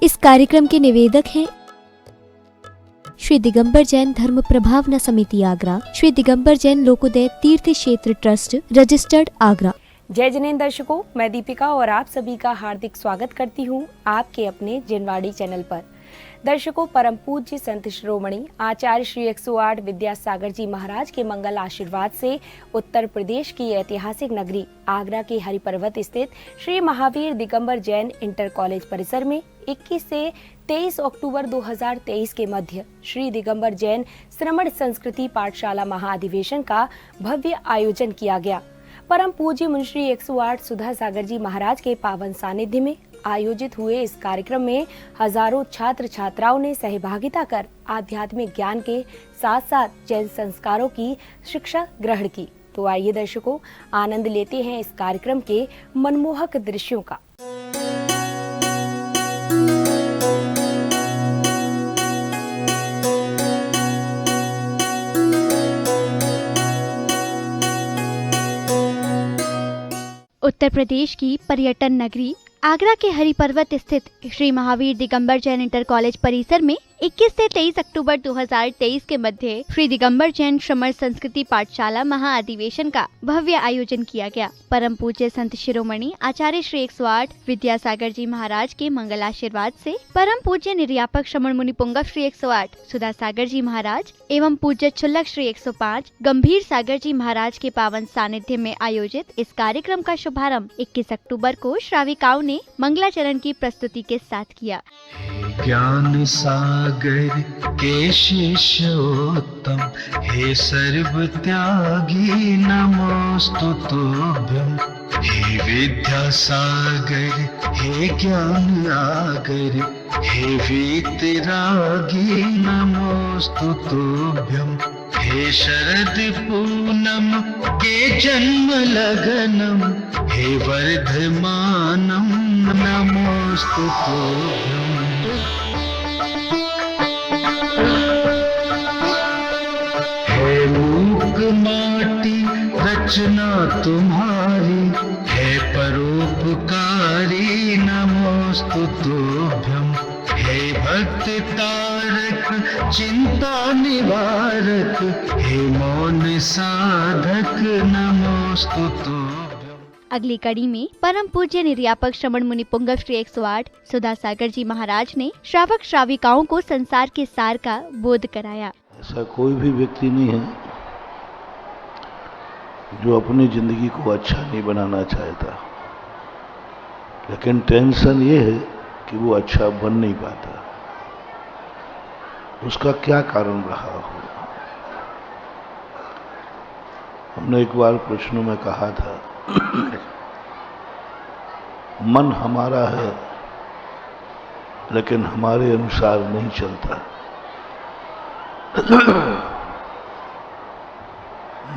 इस कार्यक्रम के निवेदक हैं श्री दिगंबर जैन धर्म प्रभावना समिति आगरा, श्री दिगंबर जैन लोकोदय तीर्थ क्षेत्र ट्रस्ट, रजिस्टर्ड आगरा। जय जिनेंद्र दर्शकों, मैं दीपिका और आप सभी का हार्दिक स्वागत करती हूं आपके अपने जिनवाड़ी चैनल पर। दर्शकों, परम पूज्य संत शिरोमणि आचार्य श्री 108 विद्यासागर जी महाराज के मंगल आशीर्वाद से उत्तर प्रदेश की ऐतिहासिक नगरी आगरा के हरिपर्वत स्थित श्री महावीर दिगंबर जैन इंटर कॉलेज परिसर में 21 से 23 अक्टूबर 2023 के मध्य श्री दिगंबर जैन श्रमण संस्कृति पाठशाला महाअधिवेशन का भव्य आयोजन किया गया। परम पूज्य मुंशी 108 सुधा सागर जी महाराज के पावन सानिध्य में आयोजित हुए इस कार्यक्रम में हजारों छात्र छात्राओं ने सहभागिता कर आध्यात्मिक ज्ञान के साथ साथ जैन संस्कारों की शिक्षा ग्रहण की। तो आइए दर्शकों, आनंद लेते हैं इस कार्यक्रम के मनमोहक दृश्यों का। उत्तर प्रदेश की पर्यटन नगरी आगरा के हरिपर्वत स्थित श्री महावीर दिगंबर जैन इंटर कॉलेज परिसर में 21 से 23 अक्टूबर 2023 के मध्य श्री दिगंबर जैन श्रमण संस्कृति पाठशाला महाअधिवेशन का भव्य आयोजन किया गया। परम पूज्य संत शिरोमणि आचार्य श्री 108 विद्यासागर जी महाराज के मंगल आशीर्वाद से परम पूज्य निर्यापक श्रमण मुनि पुंगव श्री 108 सुधा सागर जी महाराज एवं पूज्य छुल्लक श्री 105 गंभीर सागर जी महाराज के पावन सानिध्य में आयोजित इस कार्यक्रम का शुभारंभ 21 अक्टूबर को श्राविकाओं ने मंगलाचरण की प्रस्तुति के साथ किया। ज्ञान सागर के शिष्योत्तम, हे सर्व त्यागी नमोस्तु तुभ्यं। हे विद्या सागर, हे ज्ञान आगर, हे वीतरागी नमोस्तु तुभ्यं। हे शरद पूनम के जन्म लगनम, हे वर्धमानम नमोस्तु तुभ्यं। हे मूक माटी रचना तुम्हारी, हे परोपकारी नमोस्तु तुभ्यं। हे भक्त तारक चिंता निवारक, हे मौन साधक नमोस्तु तुभ्यं। अगली कड़ी में परम पूज्य निर्यापक श्रमण मुनि पुंगव श्री 108 सुधा सागर जी महाराज ने श्रावक श्राविकाओं को संसार के सार का बोध कराया। ऐसा कोई भी व्यक्ति नहीं है जो अपनी जिंदगी को अच्छा नहीं बनाना चाहता, लेकिन टेंशन ये है कि वो अच्छा बन नहीं पाता। उसका क्या कारण रहा हो? हमने एक बार प्रश्नों में कहा था मन हमारा है लेकिन हमारे अनुसार नहीं चलता।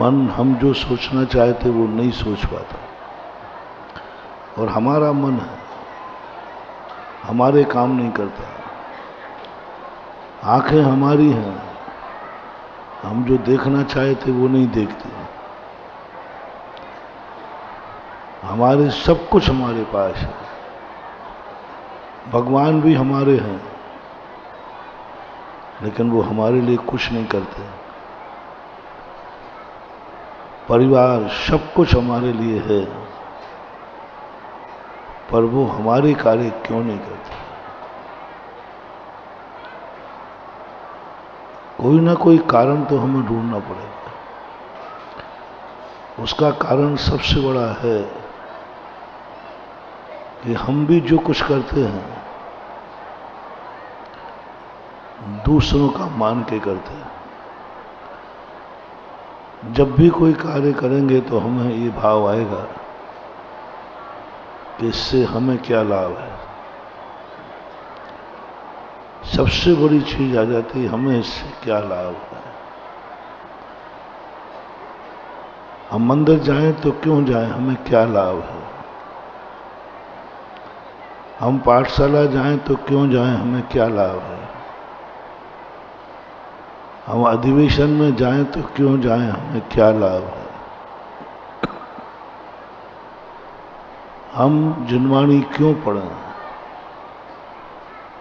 मन हम जो सोचना चाहते वो नहीं सोच पाता, और हमारा मन है हमारे काम नहीं करता। आंखें हमारी हैं, हम जो देखना चाहते वो नहीं देखते। हमारे सब कुछ हमारे पास है, भगवान भी हमारे हैं, लेकिन वो हमारे लिए कुछ नहीं करते। परिवार सब कुछ हमारे लिए है, पर वो हमारे कार्य क्यों नहीं करते? कोई ना कोई कारण तो हमें ढूंढना पड़ेगा। उसका कारण सबसे बड़ा है कि हम भी जो कुछ करते हैं दूसरों का मान के करते हैं। जब भी कोई कार्य करेंगे तो हमें ये भाव आएगा कि इससे हमें क्या लाभ है। सबसे बड़ी चीज आ जाती है हमें इससे क्या लाभ है। हम मंदिर जाएं तो क्यों जाएं, हमें क्या लाभ है। हम पाठशाला जाएं तो क्यों जाएं, हमें क्या लाभ है। हम अधिवेशन में जाएं तो क्यों जाएं, हमें क्या लाभ है। हम जिनवाणी क्यों पढ़ें,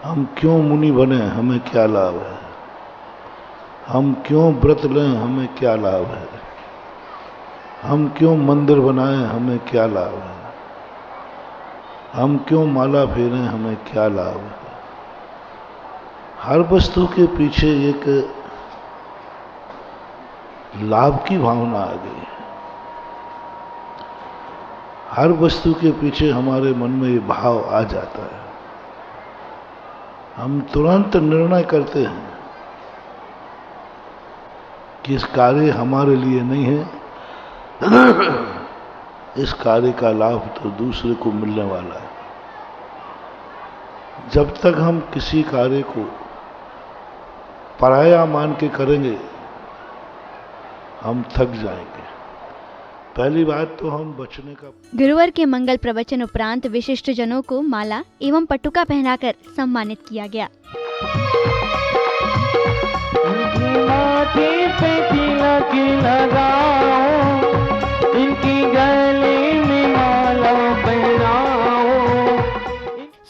हम क्यों मुनि बने, हमें क्या लाभ है। हम क्यों व्रत लें, हमें क्या लाभ है। हम क्यों मंदिर बनाएं, हमें क्या लाभ है। हम क्यों माला फेरें, हमें क्या लाभ है। हर वस्तु के पीछे एक लाभ की भावना आ गई। हर वस्तु के पीछे हमारे मन में ये भाव आ जाता है। हम तुरंत निर्णय करते हैं कि इस कार्य हमारे लिए नहीं है, इस कार्य का लाभ तो दूसरे को मिलने वाला है। जब तक हम किसी कार्य को पराया मान के करेंगे, हम थक जाएंगे। पहली बात तो हम बचने का। गुरुवार के मंगल प्रवचन उपरांत विशिष्ट जनों को माला एवं पटुका पहनाकर सम्मानित किया गया। माथे पे तिलक लगाओ, इनकी गले में माला पहनाओ।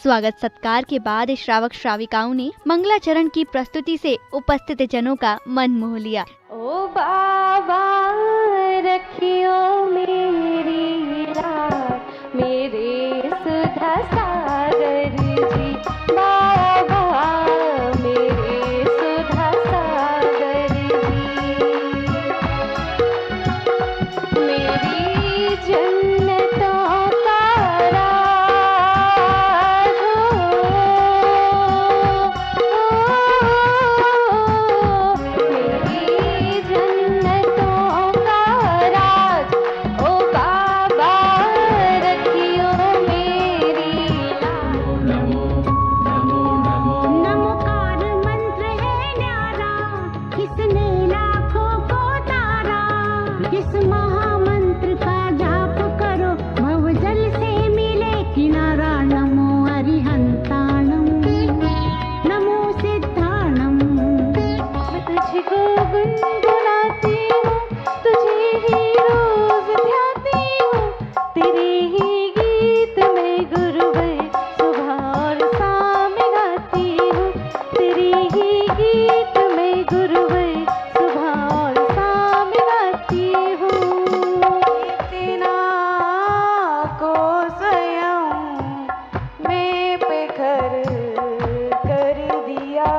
स्वागत सत्कार के बाद श्रावक श्राविकाओं ने मंगलाचरण की प्रस्तुति से उपस्थित जनों का मन मोह लिया। ओ बाबा रखियो मेरी लाज, मेरे सुधा सागर जी। बाबा मेरे सुधा सागर जी, मेरी जन्नतों का राज मेरी जन्नतों का राज। ओ बाबा रखियो मेरी लाज। नमोकार मंत्र है न्यारा, किसने लाखों को तारा। इस महामंत्र का जाप करो, भवजल से मिले किनारा। नमो अरिहंताणम, नमो सिद्धाणम। मैं तुझको गुनगुनाती हूँ, तुझे ही रोज ध्याती हूँ। तेरे ही गीत में गुरुवर सुबह और शाम गाती हूँ। तेरे ही गीत में गुरुवर सुबह और शाम गाती हूँ। इतना को स्वयं मैं पे कर दिया।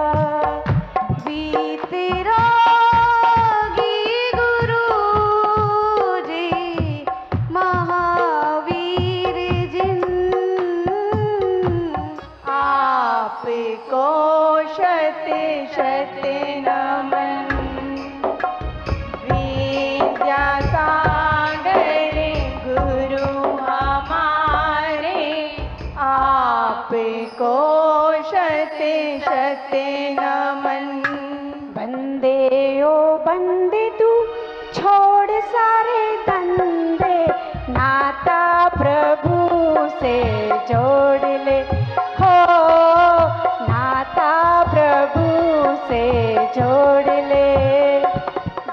बीते रागी गुरु जी, महावीर जिन। आपको शते शते नमन। विद्यासागर गुरु हमारे, आपको शते शते नमन। बंदे ओ बंदे तू छोड़ सारे धंधे, नाता प्रभु से जोड़ ले हो। नाता प्रभु से जोड़ ले।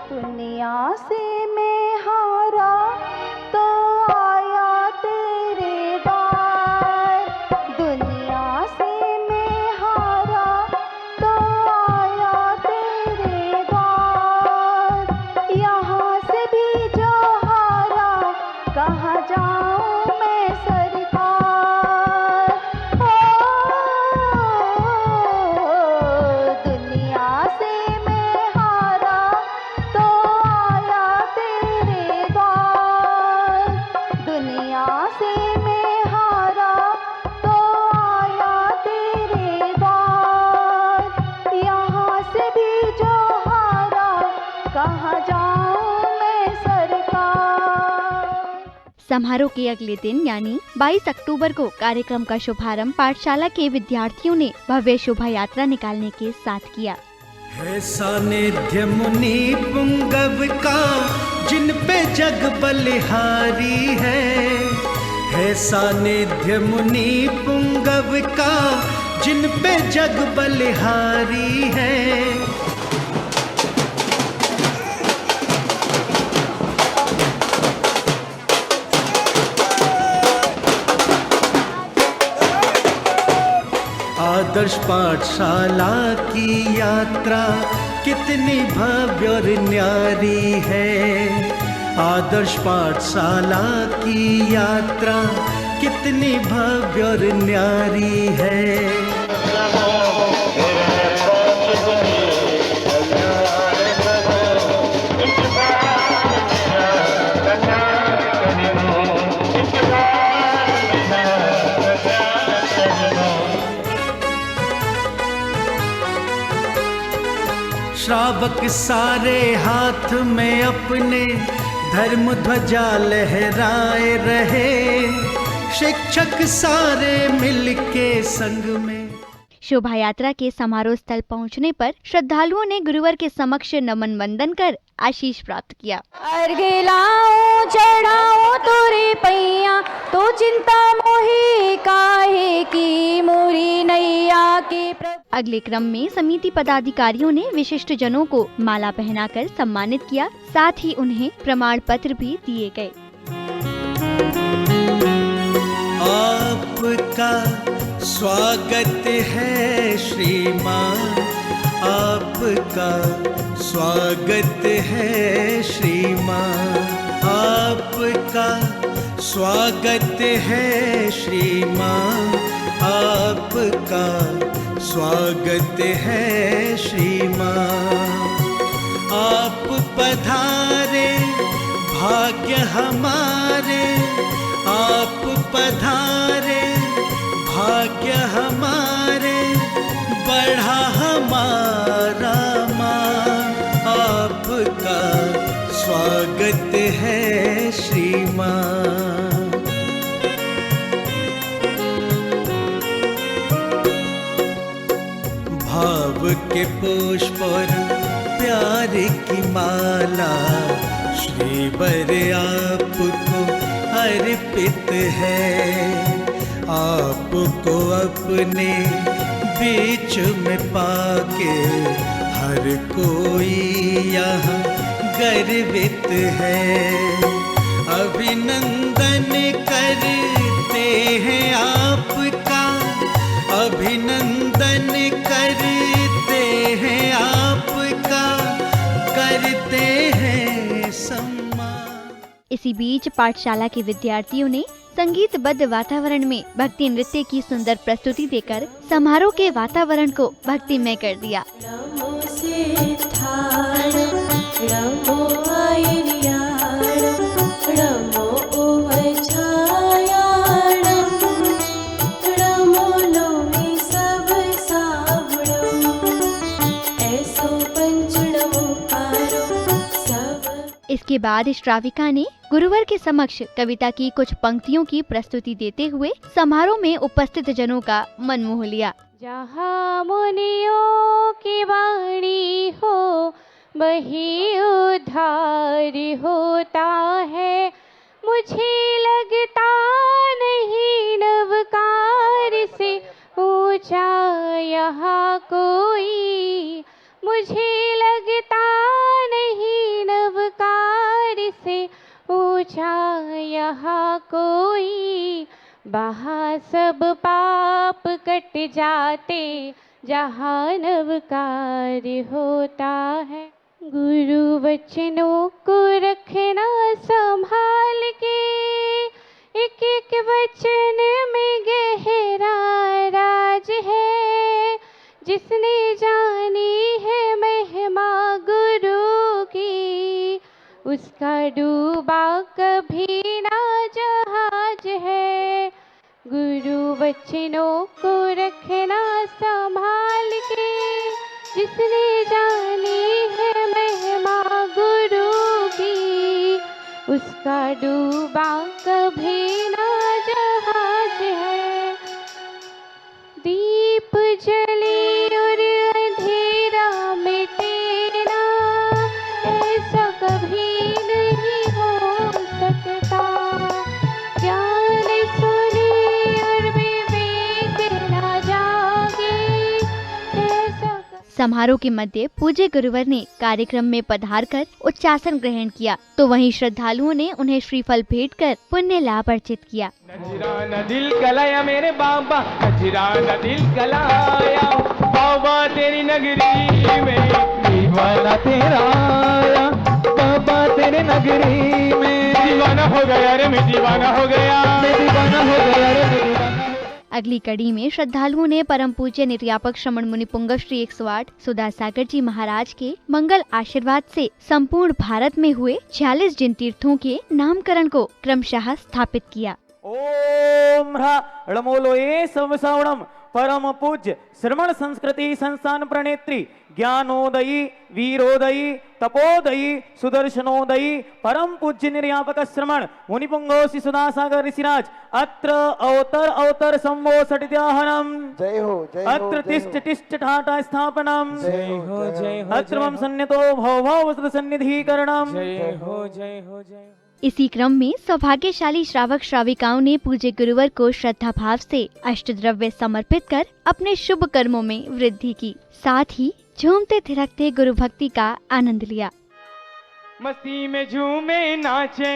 दुनिया से मैं हारा तो आया तेरे द्वार। दुनिया से मैं हारा तो आया तेरे द्वार। यहाँ से भी जो हारा, कहाँ जाऊँ मैं सरकार। दुनिया से मैं हारा तो आया तेरे द्वार। दुनिया से मैं हारा तो आया तेरे द्वार। यहाँ से भी जो हारा, कहाँ जाऊँ मैं सरकार। समारोह के अगले दिन यानी 22 अक्टूबर को कार्यक्रम का शुभारंभ पाठशाला के विद्यार्थियों ने भव्य शोभा यात्रा निकालने के साथ किया। है सानिध्य मुनि पुंगव का, जिन पे जग बलिहारी है सानिध्य मुनि पुंगव का, जिन पे जग बलिहारी है। आदर्श पाठशाला की यात्रा कितनी भव्य और न्यारी है। आदर्श पाठशाला की यात्रा कितनी भव्य और न्यारी है। श्रावक सारे हाथ में अपने धर्म ध्वजा लहराए रहे, शिक्षक सारे मिलके संग में। शोभा यात्रा के समारोह स्थल पहुंचने पर श्रद्धालुओं ने गुरुवर के समक्ष नमन वंदन कर आशीष प्राप्त किया। अर्घ लाओ चढ़ाओ तोरे पैया, तो चिंता मोहि काहे की मोरी नैया के। अगले क्रम में समिति पदाधिकारियों ने विशिष्ट जनों को माला पहनाकर सम्मानित किया, साथ ही उन्हें प्रमाण पत्र भी दिए गए। आपका स्वागत है श्रीमान, आपका स्वागत है श्रीमान, आपका स्वागत है श्रीमान, आपका स्वागत है श्रीमान। आप पधारे भाग्य हमारे, आप पधारे भाग्य हमारे, बढ़ा हमारा मान। आपका स्वागत है श्रीमान। भाव के पुष्प और प्यार की माला श्रीवर आपको अर्पित है। आपको अपने बीच में पाके हर कोई यहाँ गर्वित है। अभिनंदन करते हैं आपका, अभिनंदन करते हैं आपका, करते हैं सम्मान। इसी बीच पाठशाला के विद्यार्थियों ने संगीतबद्ध वातावरण में भक्ति नृत्य की सुंदर प्रस्तुति देकर समारोह के वातावरण को भक्तिमय कर दिया। इसके बाद श्राविका ने गुरुवर के समक्ष कविता की कुछ पंक्तियों की प्रस्तुति देते हुए समारोह में उपस्थित जनों का मन मोह लिया। जहाँ मुनियों की वाणी हो वही उद्धार होता है, मुझे लगता नहीं नवकार से ऊंचा यहाँ कोई, मुझे लगता नहीं नवकार से ऊंचा यहाँ कोई। वहाँ सब पाप कट जाते जहाँ नवकार होता है। गुरु वचनों को रखना संभाल के, एक एक वचन में गहरा राज है। जिसने जानी है महिमा गुरु की, उसका डूबा कभी ना जहाज है। गुरु वचनों को रखना संभाल के, जिसने जानी है महिमा गुरु की, उसका डूबा कभी ना जहाज है। दीप जले और अंधेरा मिटे ना, ऐसा कभी नहीं हो सकता। ज्ञान सुने और विवेक ना जागे, ऐसा समारोह के मध्य पूज्य गुरुवर ने कार्यक्रम में पधार कर उच्चासन ग्रहण किया, तो वहीं श्रद्धालुओं ने उन्हें श्रीफल भेंट कर पुण्य लाभ अर्जित किया। नजराना दिल कलाया मेरे बाबा, नजराना दिल कलाया, बाबा तेरी नगरी में दीवाना तेरा आया, बाबा तेरे नगरी में दीवाना हो गया रे, मैं दीवाना हो गया, मैं दीवाना हो गया रे, मैं दीवाना। अगली कड़ी में श्रद्धालुओं ने परम पूज्य निर्यापक श्रमण मुनि पुंगव श्री 108 सुधा सागर जी महाराज के मंगल आशीर्वाद से संपूर्ण भारत में हुए 46 जिन तीर्थों के नामकरण को क्रमशः स्थापित किया। ओम ह्रमोलोये सर्वसावणम परम पूज्य श्रमण संस्कृति संस्थान प्रणेत्री ज्ञानोदयी वीरोदयी तपोदयी सुदर्शनोदयी परम पूज्य निर्यापक श्रमण मुनिपुंगव श्री सुधासागर ऋषिराज अत्र अवतर संवोसटित्याहनम जय हो अत्र तिष्ठ तिष्ठ ठाटा स्थापनम जय हो अत्र मम सन्नितो भव सन्निधिकरणम जय हो जय हो जय हो। इसी क्रम में सौभाग्यशाली श्रावक श्राविकाओं ने पूज्य गुरुवर को श्रद्धा भाव से अष्टद्रव्य समर्पित कर अपने शुभ कर्मों में वृद्धि की, साथ ही झूमते थिरकते गुरु भक्ति का आनंद लिया। मस्ती में झूमे नाचे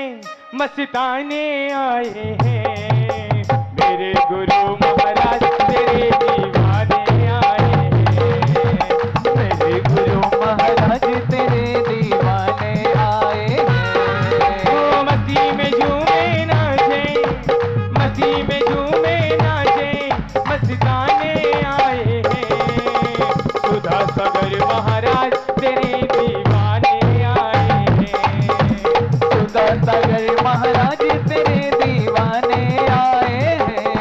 मस्ताने आए हैं, मेरे गुरु महाराज तेरे दीवाने आए हैं, मेरे गुरु महाराज तेरे दीवाने आए हैं। ओ मस्ती में झूमे नाचे, मस्ती में झूमे नाचे मस्ताने आए हैं, सुधा सागर महाराज तेरे दीवाने आए हैं, सुधा सागर महाराज तेरे दीवाने आए हैं।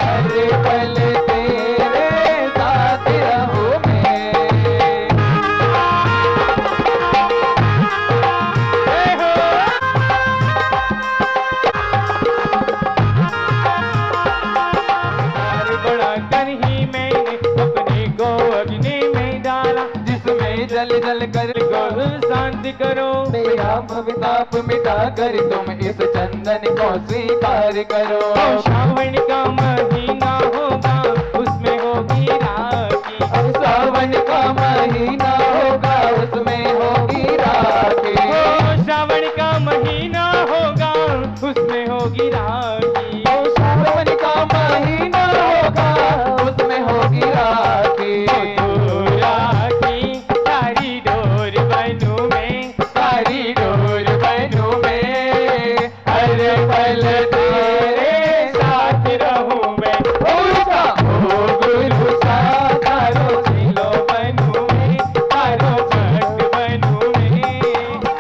हर पल तेरे साथ रहूं मैं, जय हो। और बड़ा कर ही मैंने अपने को अग्नि में डाला, जिसमें जल जल कर गौ शांति करो, मेरा भवताप मिटा कर तुम इस चंदन को स्वीकार करो। श्रावण का महीना होगा उसमें होगी राखी, सावन का महीना होगा उसमें होगी राखी, श्रावण का महीना होगा उसमें होगी राखी, श्रावण का महीना होगा उसमें होगी राखी। राखी तारी डोर बनूं मैं, तारी डोर बनूं मैं, हर पल तेरे साथ रहूं मैं। ओ गुरु सा तारो सिलो बनूं मैं, तारो छठ बनूं मैं।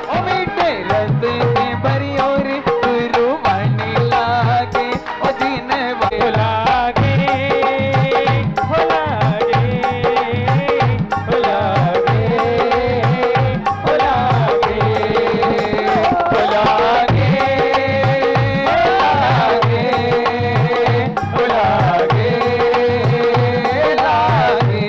ओ मीठे रस में भरी और गुरु वाणी लागे, ओ दिन लागे, हो लागे, हो लागे, हो लागे, हो लागे, हो लागे, लागे।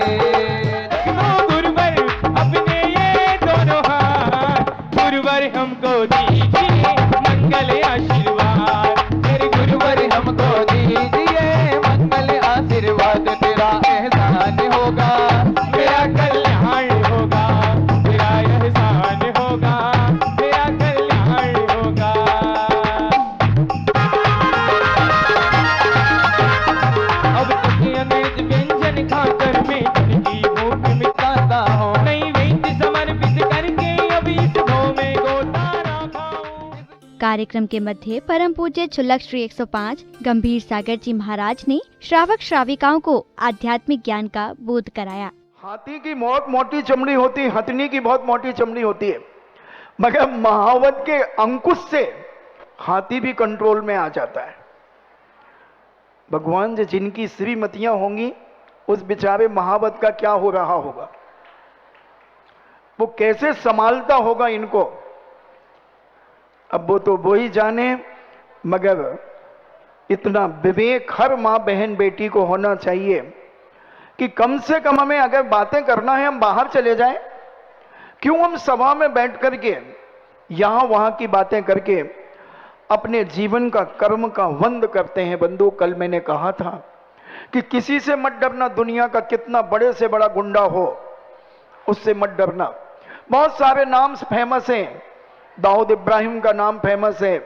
गुरुवर अपने ये दोनों हाथ, गुरुवर हमको दीजिए मंगल आशीर्वाद, मेरे गुरुवर हमको दीजिए मंगल आशीर्वाद। तेरा एहसान होगा मेरा कल्याण होगा, तेरा एहसान होगा मेरा कल्याण होगा। अब तुझे अनेक व्यंजन खाकर मैं तन की भूख मिटाता हूँ, नैवेद्य समर्पित करके अभी इस गौ में गोतारा खाऊं। कार्यक्रम के मध्य परम पूज्य छुल्लक श्री 105 गंभीर सागर जी महाराज ने श्रावक श्राविकाओं को आध्यात्मिक ज्ञान का बोध कराया। हाथी की बहुत मोटी चमड़ी होती है, हथनी की बहुत मोटी चमड़ी होती है, मगर महावत के अंकुश से हाथी भी कंट्रोल में आ जाता है। भगवान जिनकी श्रीमतियां होंगी उस बेचारे महावत का क्या हो रहा होगा, वो कैसे संभालता होगा इनको, अब वो तो वो ही जाने। मगर इतना विवेक हर माँ बहन बेटी को होना चाहिए कि कम से कम हमें अगर बातें करना है हम बाहर चले जाएं, क्यों हम सभा में बैठ करके यहाँ वहाँ की बातें करके अपने जीवन का कर्म का वंद करते हैं। बंधु, कल मैंने कहा था कि किसी से मत डरना, दुनिया का कितना बड़े से बड़ा गुंडा हो उससे मत डरना। बहुत सारे नाम फेमस हैं, दाऊद इब्राहिम का नाम फेमस है,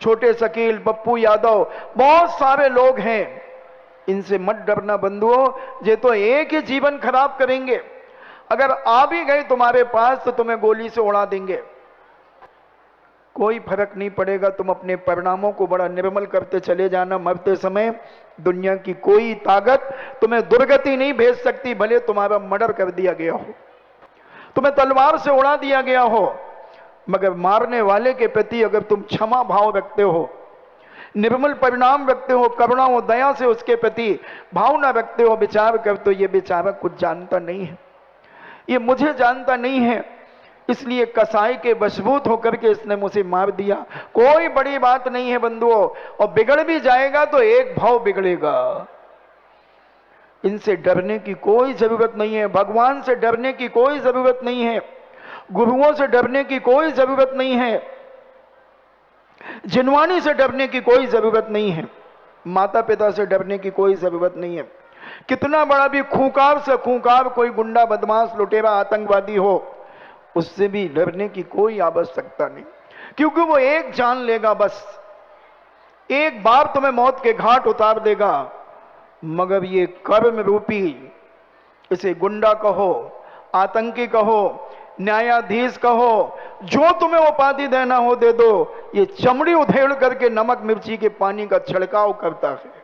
छोटे शकील, पप्पू यादव, बहुत सारे लोग हैं, इनसे मत डरना बंधुओं। ये तो एक ही जीवन खराब करेंगे, अगर आ भी गए तुम्हारे पास तो तुम्हें गोली से उड़ा देंगे, कोई फर्क नहीं पड़ेगा। तुम अपने परिणामों को बड़ा निर्मल करते चले जाना। मरते समय दुनिया की कोई ताकत तुम्हें दुर्गति नहीं भेज सकती, भले तुम्हारा मर्डर कर दिया गया हो, तुम्हें तलवार से उड़ा दिया गया हो, मगर मारने वाले के प्रति अगर तुम क्षमा भाव रखते हो, निर्मल परिणाम रखते हो, करुणा और दया से उसके प्रति भावना रखते हो, विचार करते हो, ये बेचारा कुछ जानता नहीं है, ये मुझे जानता नहीं है, इसलिए कसाई के वशभूत होकर के इसने मुझे मार दिया, कोई बड़ी बात नहीं है बंधुओं। और बिगड़ भी जाएगा तो एक भाव बिगड़ेगा, इनसे डरने की कोई जरूरत नहीं है, भगवान से डरने की कोई जरूरत नहीं है, गुरुओं से डरने की कोई जरूरत नहीं है, जिनवानी से डरने की कोई जरूरत नहीं है, माता पिता से डरने की कोई जरूरत नहीं है। कितना बड़ा भी खूंखार से खूंखार कोई गुंडा, बदमाश, लुटेरा, आतंकवादी हो, उससे भी डरने की कोई आवश्यकता नहीं, क्योंकि वो एक जान लेगा, बस एक बार तुम्हें मौत के घाट उतार देगा। मगर ये कर्म रूपी, इसे गुंडा कहो, आतंकी कहो, न्यायाधीश कहो, जो तुम्हें उपाधि देना हो दे दो, ये चमड़ी उधेड़ करके नमक मिर्ची के पानी का छिड़काव करता है।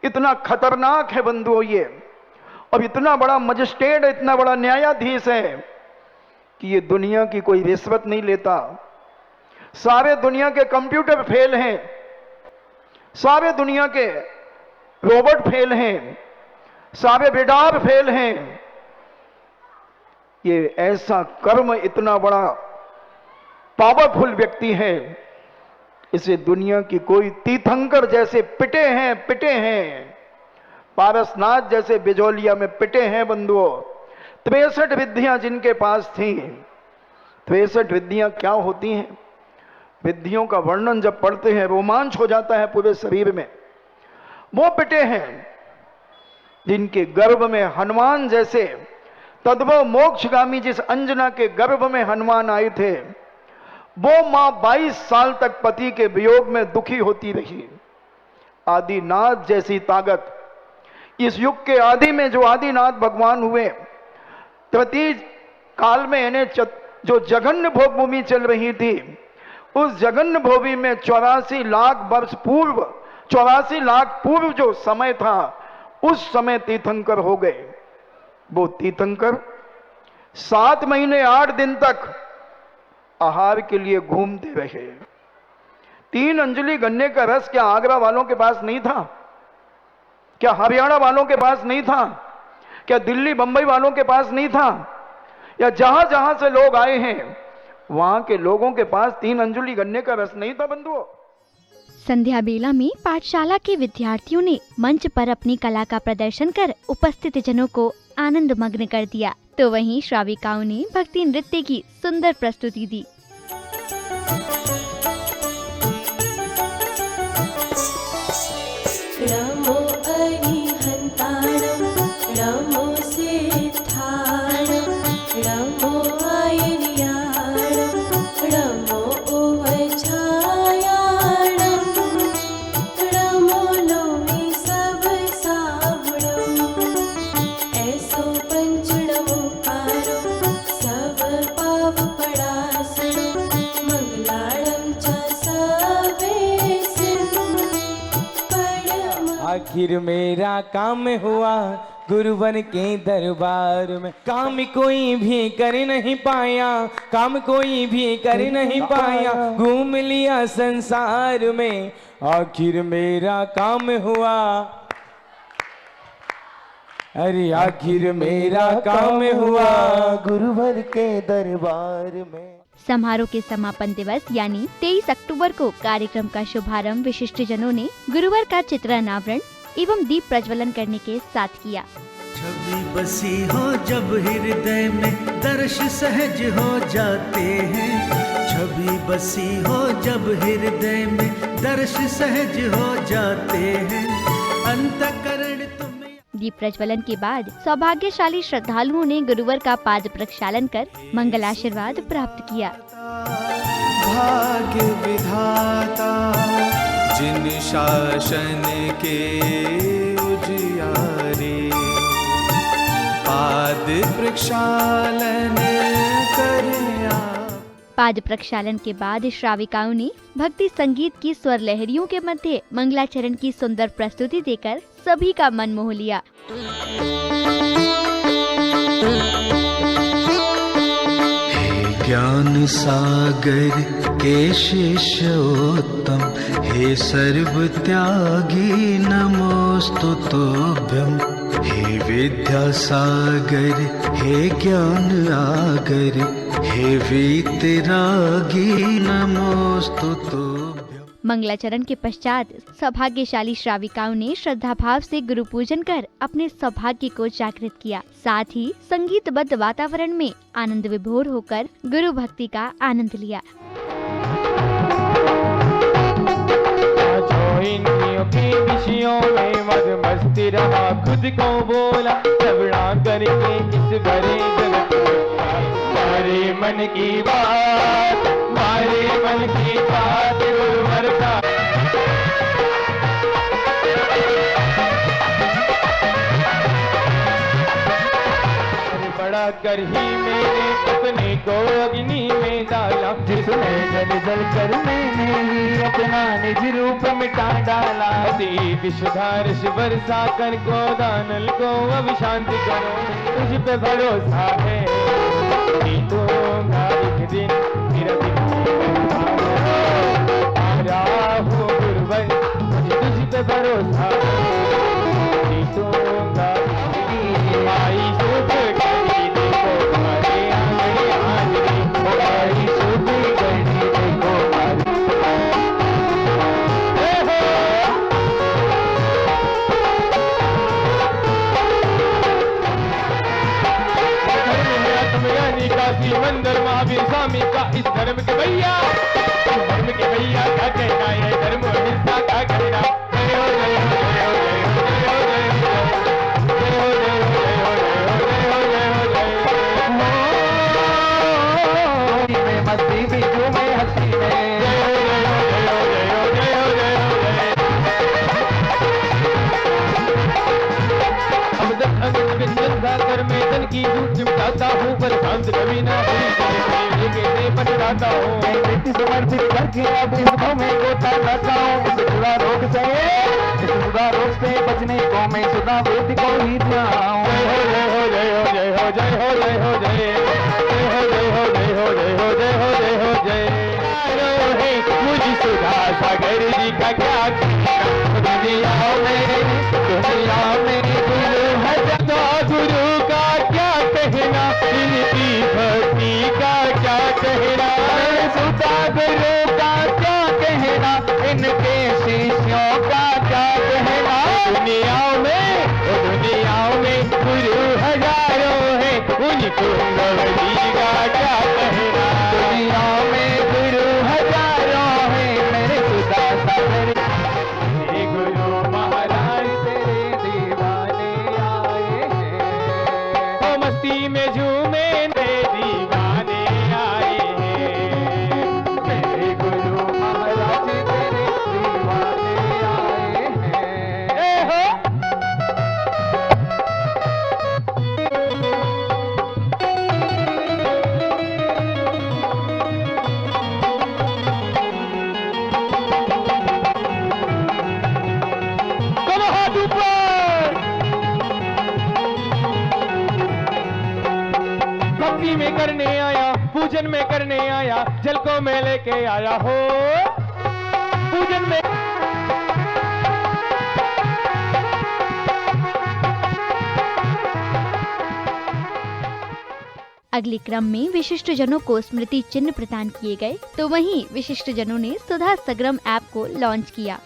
इतना खतरनाक है बंधुओं ये, और इतना बड़ा मजिस्ट्रेट, इतना बड़ा न्यायाधीश है कि ये दुनिया की कोई रिश्वत नहीं लेता। सारे दुनिया के कंप्यूटर फेल हैं, सारे दुनिया के रोबोट फेल हैं, सारे रेडार फेल हैं। ये ऐसा कर्म, इतना बड़ा पावरफुल व्यक्ति है, इसे दुनिया की कोई तीर्थंकर जैसे पिटे हैं, पारसनाथ जैसे बिजौलिया में पिटे हैं बंधुओं। 63 विद्यां जिनके पास थी, 63 विद्यां क्या होती हैं, विद्याओं का वर्णन जब पढ़ते हैं रोमांच हो जाता है पूरे शरीर में। वो पिटे हैं जिनके गर्भ में हनुमान जैसे तद्भव मोक्षगामी, जिस अंजना के गर्भ में हनुमान आए थे, वो मां 22 साल तक पति के वियोग में दुखी होती रही। आदिनाथ जैसी ताकत, इस युग के आदि में जो आदिनाथ भगवान हुए, तृतीय काल में इन्हें जो जघन्य भोग भूमि चल रही थी, उस जघन्य भूमि में 84 लाख वर्ष पूर्व, 84 लाख पूर्व जो समय था, उस समय तीर्थंकर हो गए। वो तीर्थंकर 7 महीने 8 दिन तक आहार के लिए घूमते रहे। 3 अंजलि गन्ने का रस क्या आगरा वालों के पास नहीं था? क्या हरियाणा वालों के पास नहीं था? क्या दिल्ली बंबई वालों के पास नहीं था? या जहां जहां से लोग आए हैं वहां के लोगों के पास 3 अंजलि गन्ने का रस नहीं था बंधुओं? संध्या बेला में पाठशाला के विद्यार्थियों ने मंच पर अपनी कला का प्रदर्शन कर उपस्थित जनों को आनंद मग्न कर दिया, तो वहीं श्राविकाओं ने भक्ति नृत्य की सुंदर प्रस्तुति दी। नमो अरिहन्ताणं नमो सिद्धाणं नमो आयर्याणं नमो उवछायाणं नमो लोमी सब सावणं ऐसो पंचणमोकारो सब पाव पड़ासनो मंगलाणं च सवेसिं आखिर मेरा काम हुआ गुरुवर के दरबार में, काम कोई भी कर नहीं पाया, काम कोई भी कर नहीं पाया, घूम लिया संसार में, आखिर मेरा काम हुआ, अरे आखिर मेरा काम हुआ गुरुवर के दरबार में। समारोह के समापन दिवस यानी 23 अक्टूबर को कार्यक्रम का शुभारंभ विशिष्ट जनों ने गुरुवर का चित्र अनावरण एवं दीप प्रज्वलन करने के साथ किया। छवि बसी हो जब हृदय में दर्श सहज हो जाते हैं, छवि बसी हो जब हृदय में दर्श सहज हो जाते हैं, अंतःकरण तुम्हें। दीप प्रज्वलन के बाद सौभाग्यशाली श्रद्धालुओं ने गुरुवर का पाद प्रक्षालन कर मंगल आशीर्वाद प्राप्त किया। भाग्य विधाता जिन शासन के उजियारे, पाद प्रक्षालन करें आप। पाद प्रक्षालन के बाद श्राविकाओं ने भक्ति संगीत की स्वर लहरियों के मध्य मंगलाचरण की सुंदर प्रस्तुति देकर सभी का मन मोह लिया। ज्ञान सागर के शिष्योत्तम, हे सर्व त्यागी नमोस्तु तोभ्यम, हे विद्या सागर हे ज्ञान आगर, हे वीतरागी नमोस्तु तोभ्यम। मंगलाचरण के पश्चात सौभाग्यशाली श्राविकाओं ने श्रद्धा भाव से गुरु पूजन कर अपने सौभाग्य को जागृत किया। साथ ही संगीतबद्ध वातावरण में आनंद विभोर होकर गुरु भक्ति का आनंद लिया। के विषयों में मद मस्ती रहा, खुद को बोला झगड़ा करके इस भरे जगत मारे मन की बात, मारे मन की बात गुरुवर का। बड़ा कर ही मेरे अपने को अग्नि में डाला, जिसमें जल जल कर मैंने ही अपना निज रूप मिटा डाला। विश्वधार वर्षा कर को दानल को अब शांत करो, तुझ पे भरोसा है जीतूंगा एक दिन, मेरा दिन आ हो गुरुवर, मुझे तुझ पे भरोसा है जीतूंगा। आई सुख गई देखो हमारे आंगने हाजरी, आई सुख गई देखो काशी मंदिर महावीर स्वामी का इस धर्म के भैया, धर्म के भैया क्या कहना है, धर्म हिंसा क्या कहना। जय हो जय हो जय हो जय हो जय हो जय हो जय हो जय हो जय हो में मस्ती भी झूमे हंसी में, जय हो जय हो जय हो जय हो जय हो जय हो। अब तक अगस्त में श्रद्धा कर मैं तन की दूध चिमटाता हूँ, पर शांत कभी ना हुई लेके पटराता हूँ, मैं समर्पित करके अब इसको मैं गोता लाता हूँ। इस बुरा रोग से बचने को मैं सदा वेद को ही ध्याऊं। जय हो जय हो जय हो जय हो जय हो जय हो जय हो जय हो जय हो जय हो जय हो जय हो जय है मुझे सुधा सागर जी का क्या दुनिया में गुरु का क्या कहना, इनकी भक्ति का क्या कहना, सुधा गुरु का क्या कहना, इनके शिष्यों का क्या कहना। दुनिया में गुरु हजारों हैं, उनको नवजी का क्या कहना। दुनिया में गुरु हजारों हैं, मेरे सुधा सागर गुरु महाराज तेरे दीवाने आए हैं, ओ मस्ती में झूमे मेरे दीवाने आए हैं, मेरे गुरु महाराज तेरे दीवाने आए हैं। हो भक्ति में करने आया, पूजन में करने आया, जल को मैं लेके आया हो पूजन में। अगले क्रम में विशिष्ट जनों को स्मृति चिन्ह प्रदान किए गए, तो वहीं विशिष्ट जनों ने सुधा सग्रम ऐप को लॉन्च किया।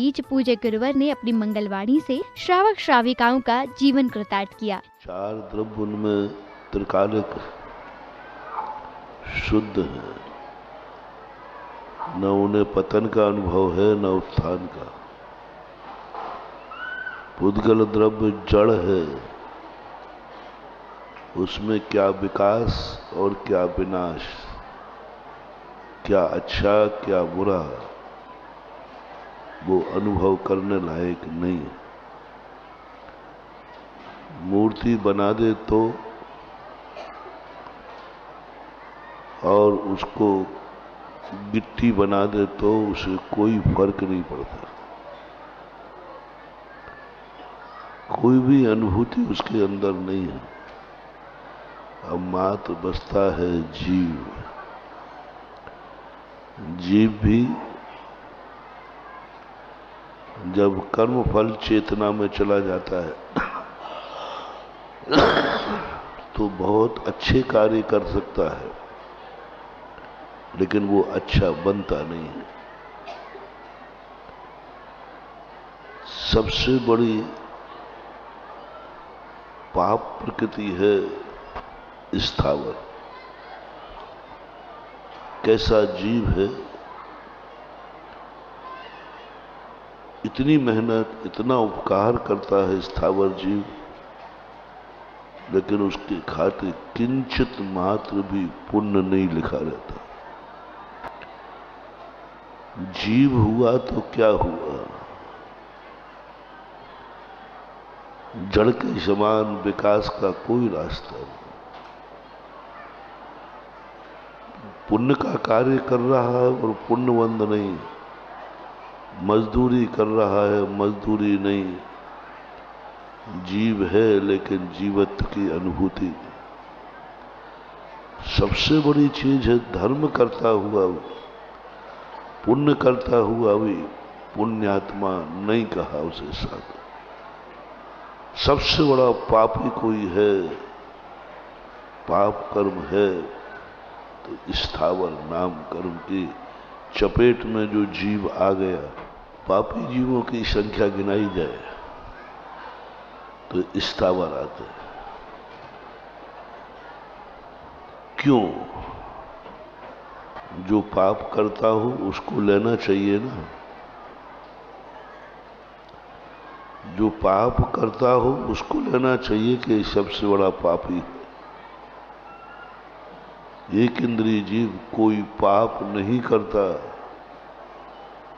बीच पूज्य गुरुवर ने अपनी मंगलवाणी से श्रावक श्राविकाओं का जीवन कृतार्थ किया। 4 द्रव्य उनमें त्रिकालिक शुद्ध है, न उन्हें पतन का अनुभव है न उत्थान का। पुद्गल द्रव्य जड़ है, उसमें क्या विकास और क्या विनाश, क्या अच्छा क्या बुरा, वो अनुभव करने लायक नहीं है। मूर्ति बना दे तो और उसको गिट्टी बना दे तो उसे कोई फर्क नहीं पड़ता, कोई भी अनुभूति उसके अंदर नहीं है। अब मात्र बसता है जीव। जीव भी जब कर्म फल चेतना में चला जाता है तो बहुत अच्छे कार्य कर सकता है, लेकिन वो अच्छा बनता नहीं है। सबसे बड़ी पाप प्रकृति है स्थावर। कैसा जीव है, इतनी मेहनत इतना उपकार करता है स्थावर जीव, लेकिन उसके खाते किंचित मात्र भी पुण्य नहीं लिखा रहता। जीव हुआ तो क्या हुआ, जड़ के समान विकास का कोई रास्ता नहीं। पुण्य का कार्य कर रहा है और पुण्यवंत नहीं, मजदूरी कर रहा है मजदूरी नहीं। जीव है लेकिन जीवत्व की अनुभूति नहीं। सबसे बड़ी चीज है धर्म करता हुआ भी, पुण्य करता हुआ भी पुण्यात्मा नहीं कहा उसे साथ। सबसे बड़ा पापी कोई है, पाप कर्म है तो स्थावर नाम कर्म की चपेट में जो जीव आ गया। पापी जीवों की संख्या गिनाई जाए तो स्थावर आते हैं। क्यों? जो पाप करता हो उसको लेना चाहिए ना। जो पाप करता हो उसको लेना चाहिए कि सबसे बड़ा पापी है। एक इंद्रिय जीव कोई पाप नहीं करता,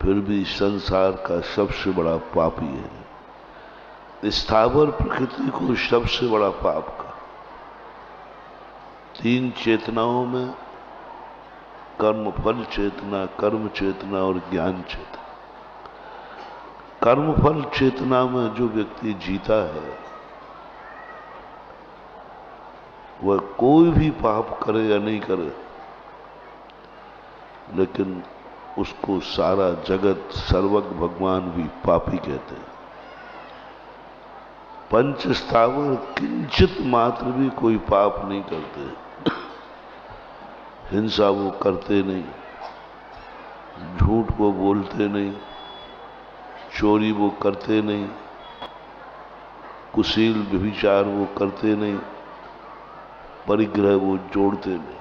फिर भी संसार का सबसे बड़ा पापी है। स्थावर प्रकृति को सबसे बड़ा पाप का। 3 चेतनाओं में कर्म फल चेतना, कर्म चेतना और ज्ञान चेतना। कर्म फल चेतना में जो व्यक्ति जीता है वह कोई भी पाप करे या नहीं करे, लेकिन उसको सारा जगत सर्वज्ञ भगवान भी पापी कहते हैं। पंच स्थावर किंचित मात्र भी कोई पाप नहीं करते। हिंसा वो करते नहीं, झूठ वो बोलते नहीं, चोरी वो करते नहीं, कुशील व्यभिचार वो करते नहीं, परिग्रह वो जोड़ते नहीं।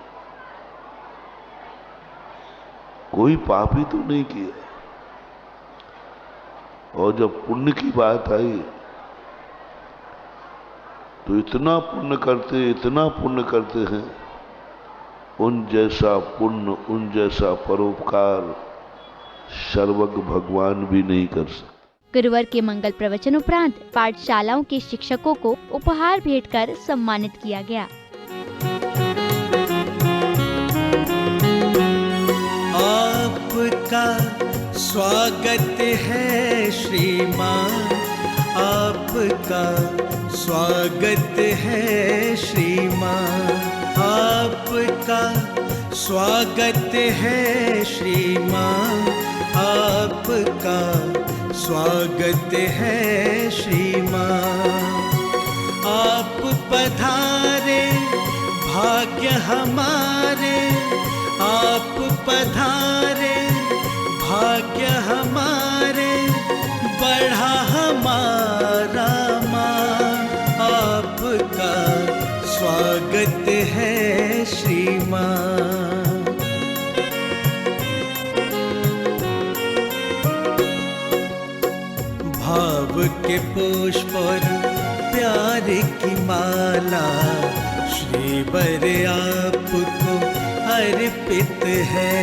कोई पाप ही तो नहीं किया। और जब पुण्य की बात आई तो इतना पुण्य करते हैं, उन जैसा पुण्य उन जैसा परोपकार सर्वज्ञ भगवान भी नहीं कर सकते। गुरुवर के मंगल प्रवचन उपरांत पाठशालाओं के शिक्षकों को उपहार भेंट कर सम्मानित किया गया। आपका स्वागत है श्रीमान, आपका स्वागत है श्रीमान, आपका स्वागत है श्रीमान, आपका स्वागत है श्रीमान। आप पधारे भाग्य हमारे, आप पधारे भाग्य हमारे, बढ़ा हमारा माँ, आपका स्वागत है श्री माँ। भाव के पुष्प और प्यार की माला श्री वर आपको अर्पित है।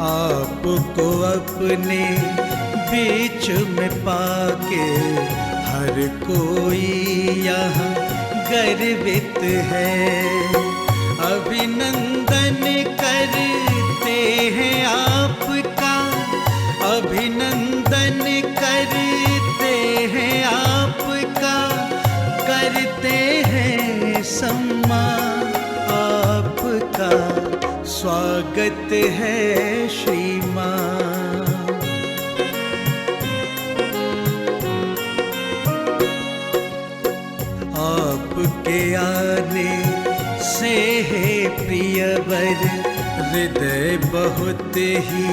आपको अपने बीच में पाके हर कोई यहाँ गर्वित है। अभिनंदन करते हैं आपका, अभिनंदन करते हैं आपका, करते हैं सम्मान आपका, स्वागत है श्री माँ। आपके आने से है प्रियवर हृदय बहुत ही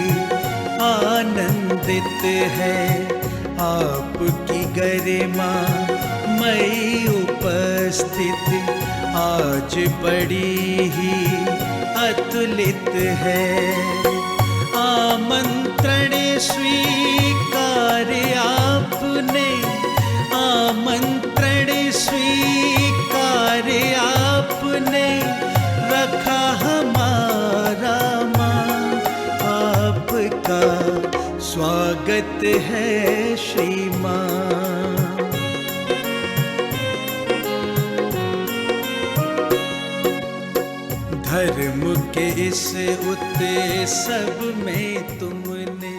आनंदित है। आपकी गरिमा मई उपस्थित आज बड़ी ही अतुलित है। आमंत्रण स्वीकार आपने, आमंत्रण स्वीकार आपने, रखा हमारा माँ, आपका स्वागत है श्री माँ। धर्म के इस उत्सव में तुमने।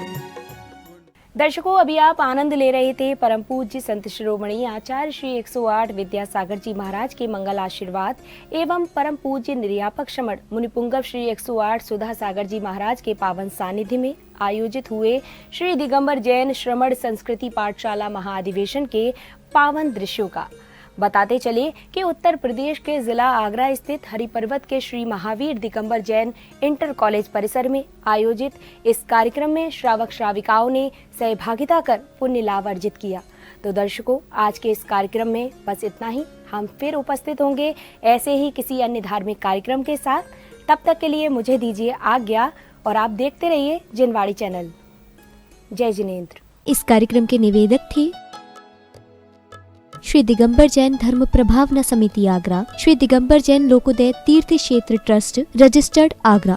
दर्शकों, अभी आप आनंद ले रहे थे परम पूज्य संत शिरोमणि आचार्य श्री 108 विद्यासागर जी महाराज के मंगल आशीर्वाद एवं परम पूज्य निर्यापक श्रमण मुनिपुंगव श्री 108 सुधा सागर जी महाराज के पावन सानिध्य में आयोजित हुए श्री दिगंबर जैन श्रमण संस्कृति पाठशाला महाअधिवेशन के पावन दृश्यों का। बताते चले कि उत्तर प्रदेश के जिला आगरा स्थित हरिपर्वत के श्री महावीर दिगंबर जैन इंटर कॉलेज परिसर में आयोजित इस कार्यक्रम में श्रावक श्राविकाओं ने सहभागिता कर पुण्य लाभ अर्जित किया। तो दर्शकों, आज के इस कार्यक्रम में बस इतना ही। हम फिर उपस्थित होंगे ऐसे ही किसी अन्य धार्मिक कार्यक्रम के साथ। तब तक के लिए मुझे दीजिए आज्ञा और आप देखते रहिए जिनवाड़ी चैनल। जय जिनेंद्र। इस कार्यक्रम के निवेदक थे श्री दिगंबर जैन धर्म प्रभावना समिति आगरा, श्री दिगंबर जैन लोकोदय तीर्थ क्षेत्र ट्रस्ट, रजिस्टर्ड आगरा।